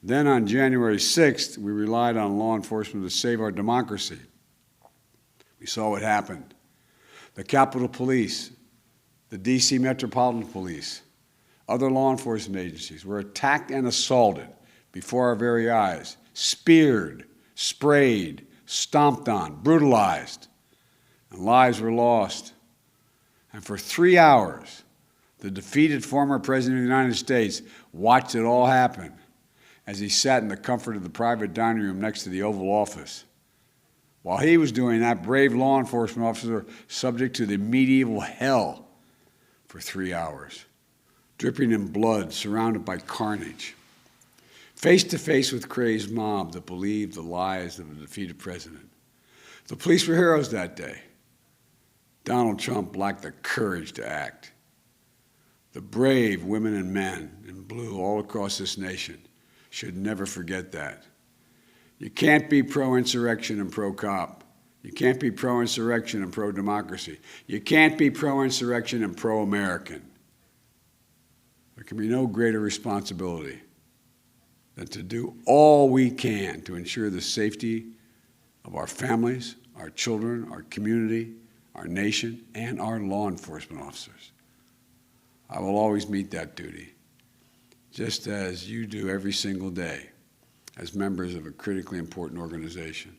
Then on January 6th, we relied on law enforcement to save our democracy. We saw what happened. The Capitol Police, the D.C. Metropolitan Police, other law enforcement agencies were attacked and assaulted before our very eyes, speared, sprayed, stomped on, brutalized, and lives were lost. And for 3 hours, the defeated former President of the United States watched it all happen as he sat in the comfort of the private dining room next to the Oval Office. While he was doing that, brave law enforcement officers were subject to the medieval hell for 3 hours, dripping in blood, surrounded by carnage, face to face with crazed mob that believed the lies of the defeated president. The police were heroes that day. Donald Trump lacked the courage to act. The brave women and men in blue all across this nation should never forget that. You can't be pro-insurrection and pro-cop. You can't be pro-insurrection and pro-democracy. You can't be pro-insurrection and pro-American. There can be no greater responsibility than to do all we can to ensure the safety of our families, our children, our community, our nation, and our law enforcement officers. I will always meet that duty, just as you do every single day as members of a critically important organization.